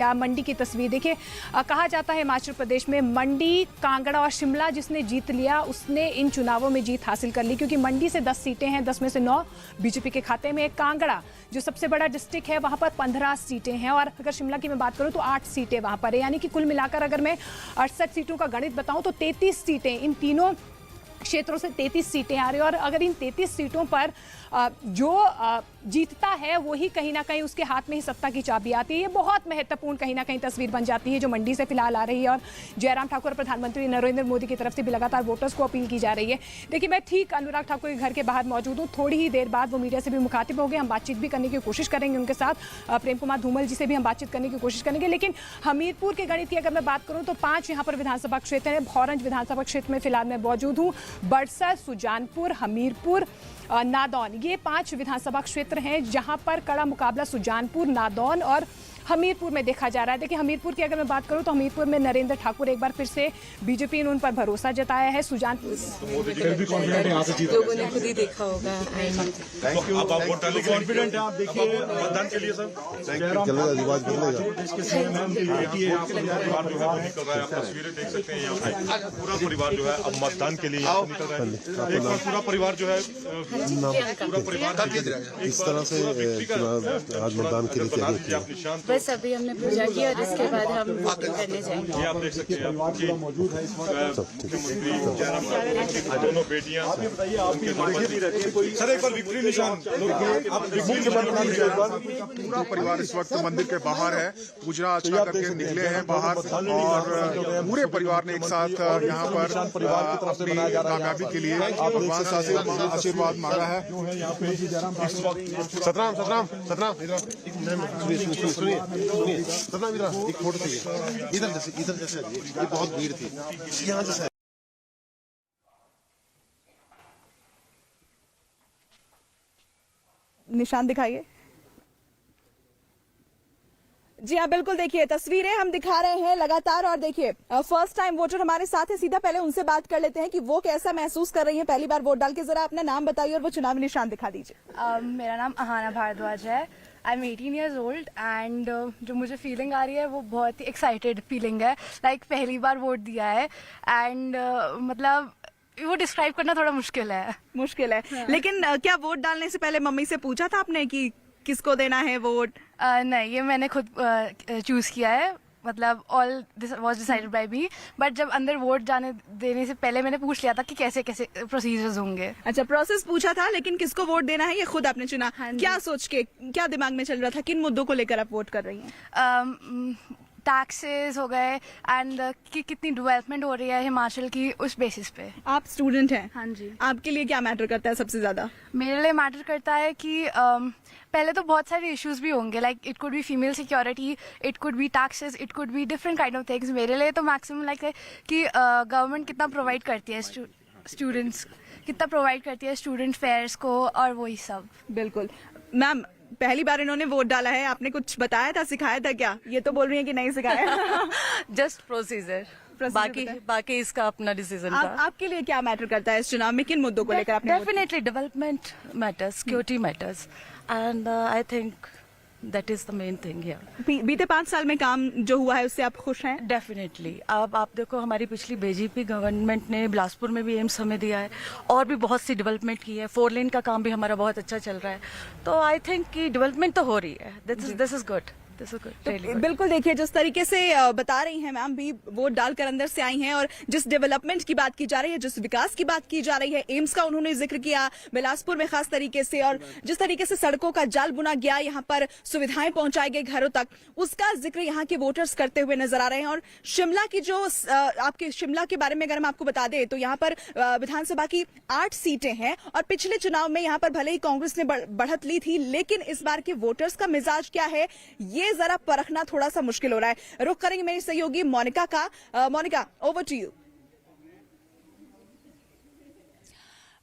या मंडी की तस्वीर देखिए। कहा जाता है हिमाचल प्रदेश में मंडी, कांगड़ा और शिमला जिसने जीत लिया उसने इन चुनावों में जीत हासिल कर ली, क्योंकि मंडी से 10 सीटें हैं, 10 में से 9 बीजेपी के खाते में। कांगड़ा जो सबसे बड़ा डिस्ट्रिक्ट है वहां पर 15 सीटें हैं, और अगर शिमला की मैं बात करूं तो 8 सीटें वहां पर है, यानी कि कुल मिलाकर अगर मैं 68 सीटों का गणित बताऊं तो 33 सीटें इन तीनों क्षेत्रों से 33 सीटें आ रही है। और अगर इन 33 सीटों पर जो जीतता है वही कहीं ना कहीं उसके हाथ में ही सत्ता की चाबी आती है। ये बहुत महत्वपूर्ण कहीं ना कहीं तस्वीर बन जाती है जो मंडी से फिलहाल आ रही है। और जयराम ठाकुर प्रधानमंत्री नरेंद्र मोदी की तरफ से भी लगातार वोटर्स को अपील की जा रही है। देखिए, मैं ठीक अनुराग ठाकुर के घर के बाहर मौजूद हूँ। थोड़ी ही देर बाद वो मीडिया से भी मुखातिब हो गए, हम बातचीत भी करने की कोशिश करेंगे उनके साथ। प्रेम कुमार धूमल जी से भी हम बातचीत करने की कोशिश करेंगे। लेकिन हमीरपुर के गणित की अगर मैं बात करूँ तो 5 यहाँ पर विधानसभा क्षेत्र है। भौरंज विधानसभा क्षेत्र में फिलहाल मैं मौजूद हूँ। बड़सर, सुजानपुर, हमीरपुर, नादौन, ये 5 विधानसभा क्षेत्र हैं जहां पर कड़ा मुकाबला सुजानपुर, नादौन और हमीरपुर में देखा जा रहा है। देखिए, हमीरपुर की अगर मैं बात करूं तो हमीरपुर में नरेंद्र ठाकुर एक बार फिर से बीजेपी ने उन पर भरोसा जताया है। सुजानपुर लोगों ने खुद ही देखा होगा। अब आप वोट डालने के कॉन्फिडेंट हैं? आप देखिए मतदान के लिए सर परिवार जो है वो निकल रहा है। आप तस्वीरें देख सकते हैं, यहाँ पे पूरा परिवार जो है अब मतदान के लिए निकल रहा है। एक बार पूरा परिवार जो है पूरा परिवार इस तरह से आज मतदान के लिए अपनी शांत बस अभी हमने पूजा की और इसके बाद हम वोटिंग करने जाएंगे। ये आप देख सकते हैं मौजूद है इस वक्त मुख्यमंत्री जयराम ठाकुर, दोनों बेटियां सर। एक बार विक्ट्री निशान पूरा परिवार इस वक्त मंदिर के बाहर है, पूजा अर्चना करके निकले हैं बाहर, और पूरे परिवार ने एक साथ यहाँ पर अपनी कामयाबी के लिए भगवान से आशीर्वाद मांगा है। सतनाम एक फोटो चाहिए इधर जैसे ये बहुत भीड़ थी यहाँ जैसे। निशान दिखाइए। जी हाँ, बिल्कुल। देखिए, तस्वीरें हम दिखा रहे हैं लगातार। और देखिए, फर्स्ट टाइम वोटर हमारे साथ है, सीधा पहले उनसे बात कर लेते हैं कि वो कैसा महसूस कर रही हैं पहली बार वोट डाल के। जरा अपना नाम बताइए और वो चुनावी निशान दिखा दीजिए। मेरा नाम अहाना भारद्वाज है। I am 18 years old and जो मुझे फीलिंग आ रही है वो बहुत ही एक्साइटेड फीलिंग है। लाइक पहली बार वोट दिया है एंड मतलब वो डिस्क्राइब करना थोड़ा मुश्किल है। हाँ। लेकिन क्या वोट डालने से पहले मम्मी से पूछा था आपने कि किसको देना है वोट? नहीं, ये मैंने खुद चूज किया है, मतलब all this was decided by me. But जब अंदर वोट जाने देने से पहले मैंने पूछ लिया था कि कैसे कैसे प्रोसीजर्स होंगे। अच्छा, प्रोसेस पूछा था, लेकिन किसको वोट देना है ये खुद आपने चुना। क्या सोच के, क्या दिमाग में चल रहा था, किन मुद्दों को लेकर आप वोट कर रही हैं? टैक्सेस हो गए एंड कि कितनी डेवलपमेंट हो रही है हिमाचल की, उस बेसिस पे। आप स्टूडेंट हैं? हाँ जी। आपके लिए क्या मैटर करता है सबसे ज्यादा? मेरे लिए मैटर करता है कि पहले तो बहुत सारे इश्यूज भी होंगे, like it could be female security, it could be taxes, it could be different kind of things. मेरे लिए तो मैक्सिमम लाइक है कि गवर्नमेंट कितना प्रोवाइड करती है स्टूडेंट्स, कितना प्रोवाइड करती है स्टूडेंट फेयर्स को, और वही सब। बिल्कुल। मैम, पहली बार इन्होंने वोट डाला है, आपने कुछ बताया था, सिखाया था क्या? ये तो बोल रही है कि नहीं सिखाया। जस्ट प्रोसीजर, बाकी इसका अपना डिसीजन था। आपके लिए क्या मैटर करता है इस चुनाव में, किन मुद्दों को लेकर आपने? Definitely development matters, security matters and I think that is the main thing here. बीते 5 साल में काम जो हुआ है उससे आप खुश हैं? डेफिनेटली। अब आप देखो, हमारी पिछली बीजेपी गवर्नमेंट ने बिलासपुर में भी एम्स हमें दिया है और भी बहुत सी डेवलपमेंट की है। 4 लेन का काम भी हमारा बहुत अच्छा चल रहा है। तो आई थिंक कि डेवलपमेंट तो हो रही है। This is good. बिल्कुल। देखिए, जिस तरीके से बता रही हैं मैम भी, वोट डालकर अंदर से आई हैं, और जिस डेवलपमेंट की बात की जा रही है, जिस विकास की बात की जा रही है, एम्स का उन्होंने जिक्र किया बिलासपुर में खास तरीके से, और जिस तरीके से सड़कों का जाल बुना गया, यहाँ पर सुविधाएं पहुंचाई गई घरों तक, उसका जिक्र यहाँ के वोटर्स करते हुए नजर आ रहे हैं। और शिमला की जो आपके शिमला के बारे में अगर हम आपको बता दें तो यहाँ पर विधानसभा की 8 सीटें हैं, और पिछले चुनाव में यहाँ पर भले ही कांग्रेस ने बढ़त ली थी, लेकिन इस बार के वोटर्स का मिजाज क्या है ये जरा परखना थोड़ा सा मुश्किल हो रहा है। रुख करेंगे मेरी सहयोगी मोनिका का। Monika, over to you.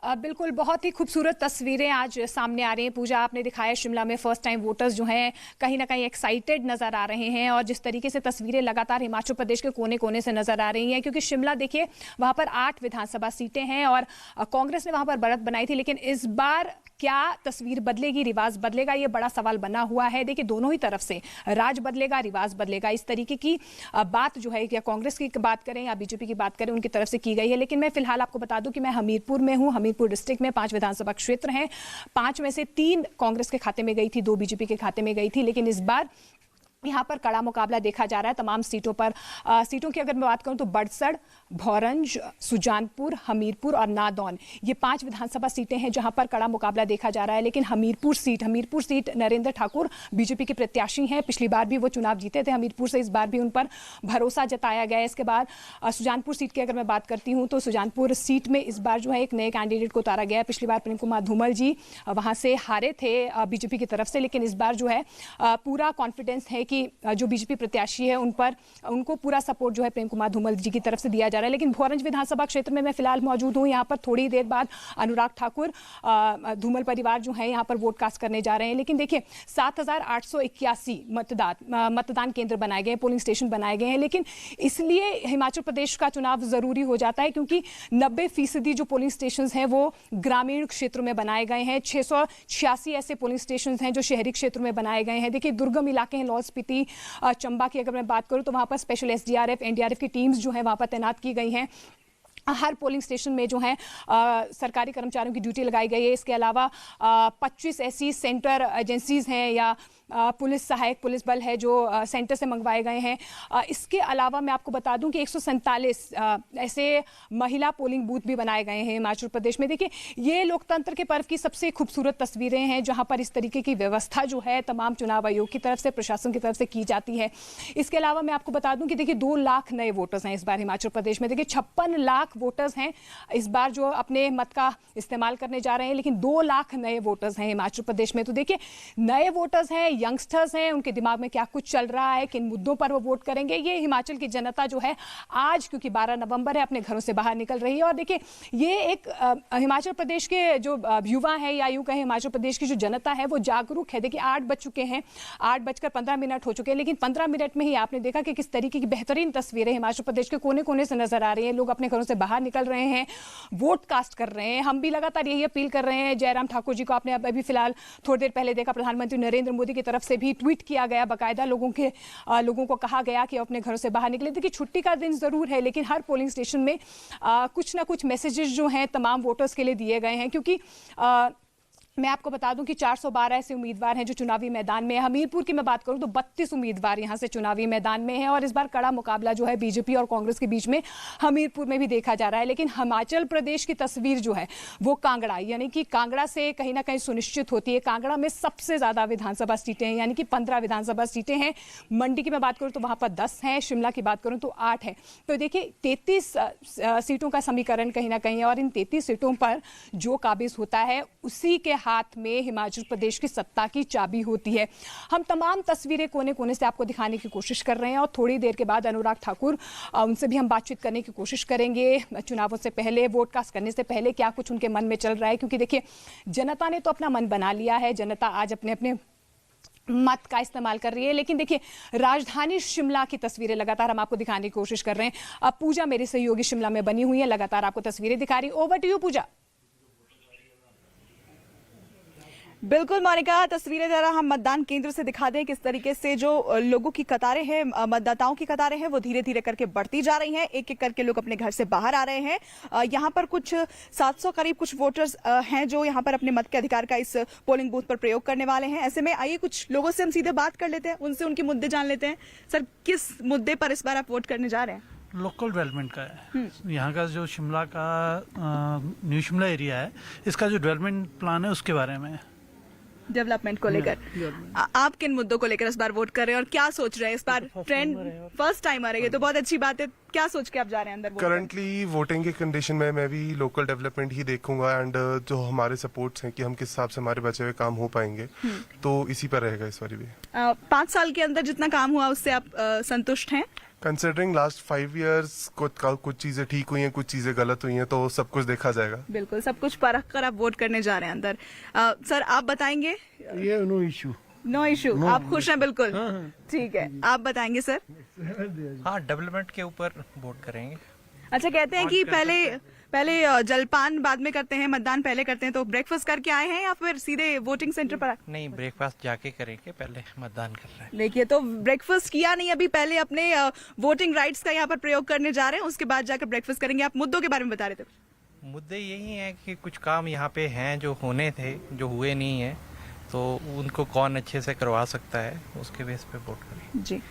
बिल्कुल, बहुत ही खूबसूरत तस्वीरें आज सामने आ रही हैं। पूजा, आपने दिखाया शिमला में फर्स्ट टाइम वोटर्स जो हैं कहीं ना कहीं एक्साइटेड नजर आ रहे हैं, और जिस तरीके से तस्वीरें लगातार हिमाचल प्रदेश के कोने कोने से नजर आ रही हैं, क्योंकि शिमला देखिए वहां पर 8 विधानसभा सीटें हैं और कांग्रेस ने वहां पर बढ़त बनाई थी, लेकिन इस बार क्या तस्वीर बदलेगी, रिवाज बदलेगा, ये बड़ा सवाल बना हुआ है। देखिए दोनों ही तरफ से राज बदलेगा, रिवाज बदलेगा, इस तरीके की बात जो है, या कांग्रेस की बात करें या बीजेपी की बात करें, उनकी तरफ से की गई है। लेकिन मैं फिलहाल आपको बता दूं कि मैं हमीरपुर में हूं। हमीरपुर डिस्ट्रिक्ट में 5 विधानसभा क्षेत्र हैं, 5 में से 3 कांग्रेस के खाते में गई थी, 2 बीजेपी के खाते में गई थी, लेकिन इस बार यहाँ पर कड़ा मुकाबला देखा जा रहा है तमाम सीटों पर। सीटों की अगर मैं बात करूं तो बड़सड़, भौरंज, सुजानपुर, हमीरपुर और नादौन, ये 5 विधानसभा सीटें हैं जहां पर कड़ा मुकाबला देखा जा रहा है। लेकिन हमीरपुर सीट नरेंद्र ठाकुर बीजेपी के प्रत्याशी हैं, पिछली बार भी वो चुनाव जीते थे हमीरपुर से, इस बार भी उन पर भरोसा जताया गया है। इसके बाद सुजानपुर सीट की अगर मैं बात करती हूँ तो सुजानपुर सीट में इस बार जो है एक नए कैंडिडेट को उतारा गया है। पिछली बार प्रेम कुमार धूमल जी वहां से हारे थे बीजेपी की तरफ से, लेकिन इस बार जो है पूरा कॉन्फिडेंस है कि जो बीजेपी प्रत्याशी है उनको पूरा सपोर्ट जो है प्रेम कुमार धूमल जी की तरफ से दिया जा रहा है। लेकिन भोरंज विधानसभा क्षेत्र में मैं फिलहाल मौजूद हूं। यहाँ पर थोड़ी देर बाद अनुराग ठाकुर, धूमल परिवार जो है यहाँ पर वोट कास्ट करने जा रहे हैं। लेकिन देखिए 7,881 मतदान केंद्र बनाए गए, पोलिंग स्टेशन बनाए गए हैं। लेकिन इसलिए हिमाचल प्रदेश का चुनाव जरूरी हो जाता है क्योंकि 90% जो पोलिंग स्टेशन हैं वो ग्रामीण क्षेत्रों में बनाए गए हैं। 686 ऐसे पोलिंग स्टेशन हैं जो शहरी क्षेत्रों में बनाए गए हैं। देखिए दुर्गम इलाके हैं, लाहौल स्पीति, चंबा की अगर मैं बात करूं तो वहां पर स्पेशल एसडीआरएफ, एनडीआरएफ की टीम्स जो है वहां पर तैनात की गई हैं। हर पोलिंग स्टेशन में जो है सरकारी कर्मचारियों की ड्यूटी लगाई गई है। इसके अलावा 25 ऐसी सेंटर एजेंसीज हैं या पुलिस सहायक पुलिस बल है जो सेंटर से मंगवाए गए हैं। इसके अलावा मैं आपको बता दूं कि 147 ऐसे महिला पोलिंग बूथ भी बनाए गए हैं हिमाचल प्रदेश में। देखिए ये लोकतंत्र के पर्व की सबसे खूबसूरत तस्वीरें हैं जहां पर इस तरीके की व्यवस्था जो है तमाम चुनाव आयोग की तरफ से, प्रशासन की तरफ से की जाती है। इसके अलावा मैं आपको बता दूं कि देखिए 2 लाख नए वोटर्स हैं इस बार हिमाचल प्रदेश में। देखिए 56 लाख वोटर्स हैं इस बार जो अपने मत का इस्तेमाल करने जा रहे हैं, लेकिन 2 लाख नए वोटर्स हैं हिमाचल प्रदेश में। तो देखिए नए वोटर्स हैं, यंगस्टर्स हैं, उनके दिमाग में क्या कुछ चल रहा है, किन मुद्दों पर वो वोट करेंगे, ये हिमाचल की जनता जो है आज, क्योंकि 12 नवंबर है, अपने घरों से बाहर निकल रही है। और देखिए ये एक हिमाचल प्रदेश के जो युवा है या यूं कहें हिमाचल प्रदेश की जो जनता है वो जागरूक है। देखिए 8 बज चुके हैं, 8:15 हो चुके हैं, लेकिन 15 मिनट में ही आपने देखा कि किस तरीके की बेहतरीन तस्वीरें हिमाचल प्रदेश के कोने कोने से नजर आ रही है। लोग अपने घरों से बाहर निकल रहे हैं, वोट कास्ट कर रहे हैं। हम भी लगातार यही अपील कर रहे हैं। जयराम ठाकुर जी को आपने अभी फिलहाल थोड़ी देर पहले देखा, प्रधानमंत्री नरेंद्र मोदी की तरफ से भी ट्वीट किया गया, बाकायदा लोगों को कहा गया कि अपने घरों से बाहर निकले। देखिए छुट्टी का दिन जरूर है, लेकिन हर पोलिंग स्टेशन में कुछ ना कुछ मैसेजेस जो हैं तमाम वोटर्स के लिए दिए गए हैं, क्योंकि मैं आपको बता दूं कि 412 ऐसे उम्मीदवार हैं जो चुनावी मैदान में है। हमीरपुर की मैं बात करूं तो 32 उम्मीदवार यहां से चुनावी मैदान में है और इस बार कड़ा मुकाबला जो है बीजेपी और कांग्रेस के बीच में हमीरपुर में भी देखा जा रहा है। लेकिन हिमाचल प्रदेश की तस्वीर जो है वो कांगड़ा, यानी कि कांगड़ा से कहीं ना कहीं सुनिश्चित होती है। कांगड़ा में सबसे ज्यादा विधानसभा सीटें हैं, यानी कि 15 विधानसभा सीटें हैं। मंडी की मैं बात करूं तो वहां पर 10 हैं, शिमला की बात करूं तो 8 है। तो देखिए 33 सीटों का समीकरण कहीं ना कहीं, और इन 33 सीटों पर जो काबिज होता है उसी के हाथ में हिमाचल प्रदेश की सत्ता की चाबी होती है। हम तमाम तस्वीरें कोने कोने से आपको दिखाने की कोशिश कर रहे हैं और थोड़ी देर के बाद अनुराग ठाकुर, उनसे भी हम बातचीत करने की कोशिश करेंगे। चुनावों से पहले, वोट कास्ट करने से पहले क्या कुछ उनके मन में चल रहा है, क्योंकि देखिए जनता ने तो अपना मन बना लिया है। जनता आज अपने अपने मत का इस्तेमाल कर रही है। लेकिन देखिए राजधानी शिमला की तस्वीरें लगातार हम आपको दिखाने की कोशिश कर रहे हैं। अब पूजा मेरी सहयोगी शिमला में बनी हुई है, लगातार आपको तस्वीरें दिखा रही। ओवर टू यू पूजा। बिल्कुल मोनिका, तस्वीरें जरा हम मतदान केंद्र से दिखा दें किस तरीके से जो लोगों की कतारें हैं, मतदाताओं की कतारें हैं वो धीरे धीरे करके बढ़ती जा रही हैं। एक एक करके लोग अपने घर से बाहर आ रहे हैं। यहाँ पर कुछ 700 करीब कुछ वोटर्स हैं जो यहाँ पर अपने मत के अधिकार का इस पोलिंग बूथ पर प्रयोग करने वाले हैं। ऐसे में आइए कुछ लोगों से हम सीधे बात कर लेते हैं, उनसे उनके मुद्दे जान लेते हैं। सर, किस मुद्दे पर इस बार आप वोट करने जा रहे हैं? लोकल डेवलपमेंट का है। यहाँ का जो शिमला का न्यू शिमला एरिया है, इसका जो डेवलपमेंट प्लान है उसके बारे में, डेवलपमेंट को लेकर आप किन मुद्दों को लेकर इस बार वोट कर रहे हैं और क्या सोच रहे हैं? इस बार ट्रेंड फर्स्ट टाइम आ रही है तो बहुत अच्छी बात है। क्या सोच के आप जा रहे हैं अंदर? करंटली वोटिंग के कंडीशन में मैं भी लोकल डेवलपमेंट ही देखूंगा एंड जो हमारे सपोर्ट्स हैं कि हम किस हिसाब से हमारे बचे हुए काम हो पाएंगे, तो इसी पर रहेगा इस बार भी। 5 साल के अंदर जितना काम हुआ उससे आप संतुष्ट हैं? कंसिडरिंग लास्ट 5 years कुछ चीजें ठीक हुई हैं, कुछ चीजें गलत हुई हैं, तो सब कुछ देखा जाएगा। बिल्कुल, सब कुछ परख कर आप वोट करने जा रहे हैं अंदर। सर आप बताएंगे? ये नो इशू, नो इशू, आप खुश हैं? बिल्कुल ठीक है, आप बताएंगे सर? हाँ, डेवलपमेंट के ऊपर वोट करेंगे। अच्छा, कहते हैं कि पहले जलपान बाद में करते हैं, मतदान पहले करते हैं, तो ब्रेकफास्ट करके आए हैं या फिर सीधे वोटिंग सेंटर पर? नहीं, ब्रेकफास्ट जाके करेंगे, पहले मतदान कर रहे हैं। देखिए, तो ब्रेकफास्ट किया नहीं अभी, पहले अपने वोटिंग राइट्स का यहाँ पर प्रयोग करने जा रहे हैं, उसके बाद जाकर ब्रेकफास्ट करेंगे। आप मुद्दों के बारे में बता रहे थे। मुद्दे यही हैं कि कुछ काम यहाँ पे हैं जो होने थे, जो हुए नहीं है, तो उनको कौन अच्छे से करवा सकता है, उसके बेस पे वोट करें। जी,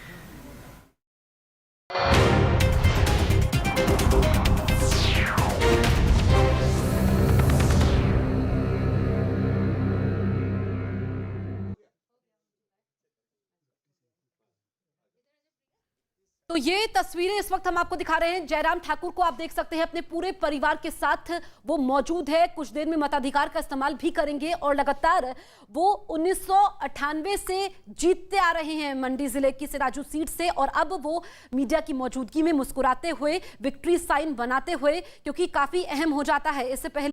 तो ये तस्वीरें इस वक्त हम आपको दिखा रहे हैं। जयराम ठाकुर को आप देख सकते हैं अपने पूरे परिवार के साथ वो मौजूद है। कुछ देर में मताधिकार का इस्तेमाल भी करेंगे और लगातार वो 1998 से जीतते आ रहे हैं मंडी जिले की सिराजू सीट से, और अब वो मीडिया की मौजूदगी में मुस्कुराते हुए विक्ट्री साइन बनाते हुए, क्योंकि काफी अहम हो जाता है। इससे पहले